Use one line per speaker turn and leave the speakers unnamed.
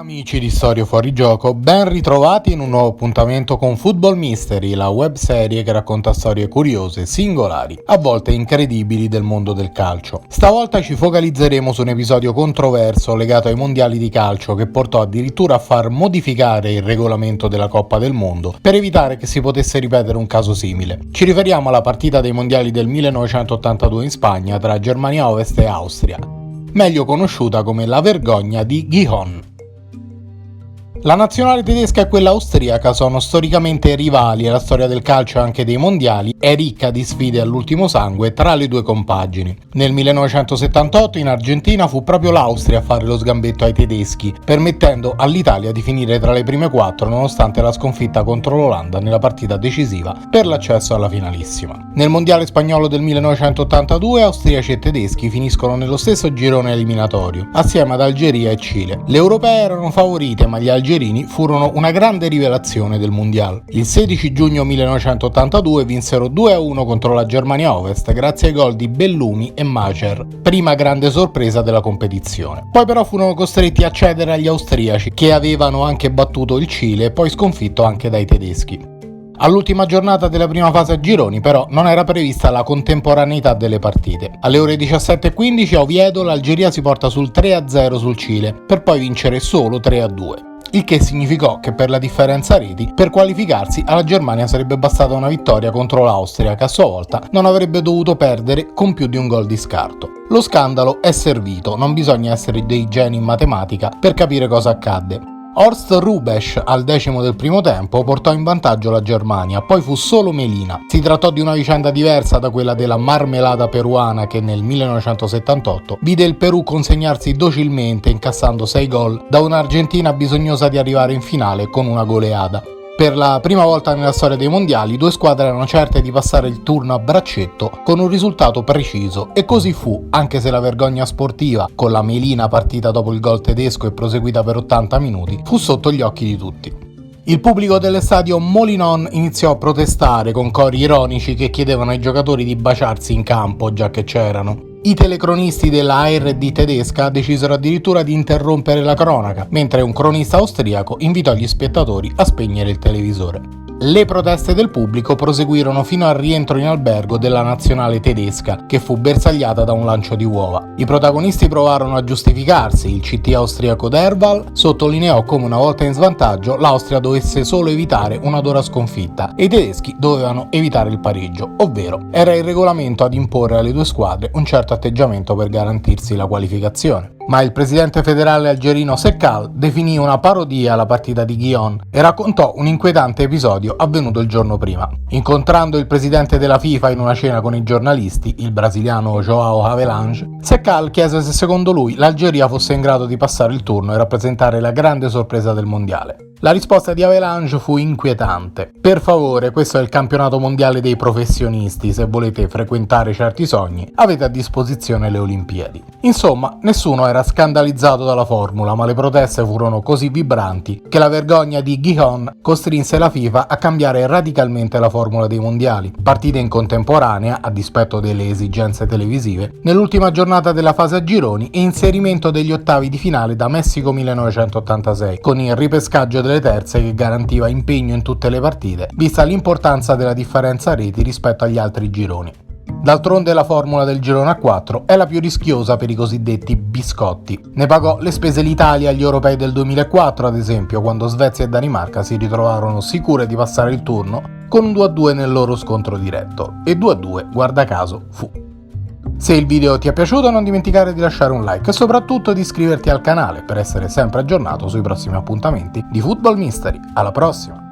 Amici di Storia Fuori Gioco, ben ritrovati in un nuovo appuntamento con Football Mystery, la webserie che racconta storie curiose, singolari, a volte incredibili del mondo del calcio. Stavolta ci focalizzeremo su un episodio controverso legato ai mondiali di calcio che portò addirittura a far modificare il regolamento della Coppa del Mondo per evitare che si potesse ripetere un caso simile. Ci riferiamo alla partita dei mondiali del 1982 in Spagna tra Germania Ovest e Austria, meglio conosciuta come la vergogna di Gijón. La nazionale tedesca e quella austriaca sono storicamente rivali e la storia del calcio e anche dei mondiali è ricca di sfide all'ultimo sangue tra le due compagini. Nel 1978 in Argentina fu proprio l'Austria a fare lo sgambetto ai tedeschi, permettendo all'Italia di finire tra le prime quattro nonostante la sconfitta contro l'Olanda nella partita decisiva per l'accesso alla finalissima. Nel mondiale spagnolo del 1982 austriaci e tedeschi finiscono nello stesso girone eliminatorio, assieme ad Algeria e Cile. Le europee erano favorite, ma gli algerini furono una grande rivelazione del mondiale. Il 16 giugno 1982 vinsero 2-1 contro la Germania Ovest grazie ai gol di Bellumi e Macher, prima grande sorpresa della competizione. Poi però furono costretti a cedere agli austriaci, che avevano anche battuto il Cile e poi sconfitto anche dai tedeschi. All'ultima giornata della prima fase a gironi però non era prevista la contemporaneità delle partite. Alle ore 17:15 a Oviedo l'Algeria si porta sul 3-0 sul Cile, per poi vincere solo 3-2. Il che significò che per la differenza reti, per qualificarsi alla Germania sarebbe bastata una vittoria contro l'Austria, che a sua volta non avrebbe dovuto perdere con più di un gol di scarto. Lo scandalo è servito, non bisogna essere dei geni in matematica per capire cosa accadde. Horst Hrubesch al decimo del primo tempo portò in vantaggio la Germania, poi fu solo Melina. Si trattò di una vicenda diversa da quella della marmelata peruana che nel 1978 vide il Perù consegnarsi docilmente incassando 6 gol da un'Argentina bisognosa di arrivare in finale con una goleada. Per la prima volta nella storia dei mondiali, due squadre erano certe di passare il turno a braccetto con un risultato preciso, e così fu, anche se la vergogna sportiva, con la Melina partita dopo il gol tedesco e proseguita per 80 minuti, fu sotto gli occhi di tutti. Il pubblico dell'estadio Molinón iniziò a protestare con cori ironici che chiedevano ai giocatori di baciarsi in campo, già che c'erano. I telecronisti della ARD tedesca decisero addirittura di interrompere la cronaca, mentre un cronista austriaco invitò gli spettatori a spegnere il televisore. Le proteste del pubblico proseguirono fino al rientro in albergo della nazionale tedesca, che fu bersagliata da un lancio di uova. I protagonisti provarono a giustificarsi. Il CT austriaco Derval sottolineò come una volta in svantaggio l'Austria dovesse solo evitare una dura sconfitta e i tedeschi dovevano evitare il pareggio, ovvero era il regolamento ad imporre alle due squadre un certo atteggiamento per garantirsi la qualificazione. Ma il presidente federale algerino Sekkal definì una parodia la partita di Gijón e raccontò un inquietante episodio avvenuto il giorno prima. Incontrando il presidente della FIFA in una cena con i giornalisti, il brasiliano João Havelange, Sekkal chiese se secondo lui l'Algeria fosse in grado di passare il turno e rappresentare la grande sorpresa del mondiale. La risposta di Havelange fu inquietante. Per favore, questo è il campionato mondiale dei professionisti, se volete frequentare certi sogni avete a disposizione le Olimpiadi. Insomma, nessuno era scandalizzato dalla formula, ma le proteste furono così vibranti che la vergogna di Gijón costrinse la FIFA a cambiare radicalmente la formula dei mondiali. Partite in contemporanea, a dispetto delle esigenze televisive, nell'ultima giornata della fase a gironi e inserimento degli ottavi di finale da Messico 1986, con il ripescaggio delle terze che garantiva impegno in tutte le partite, vista l'importanza della differenza reti rispetto agli altri gironi. D'altronde la formula del girone a 4 è la più rischiosa per i cosiddetti biscotti. Ne pagò le spese l'Italia agli europei del 2004, ad esempio, quando Svezia e Danimarca si ritrovarono sicure di passare il turno con un 2-2 nel loro scontro diretto. E 2-2, guarda caso, fu. Se il video ti è piaciuto non dimenticare di lasciare un like e soprattutto di iscriverti al canale per essere sempre aggiornato sui prossimi appuntamenti di Football Mystery. Alla prossima!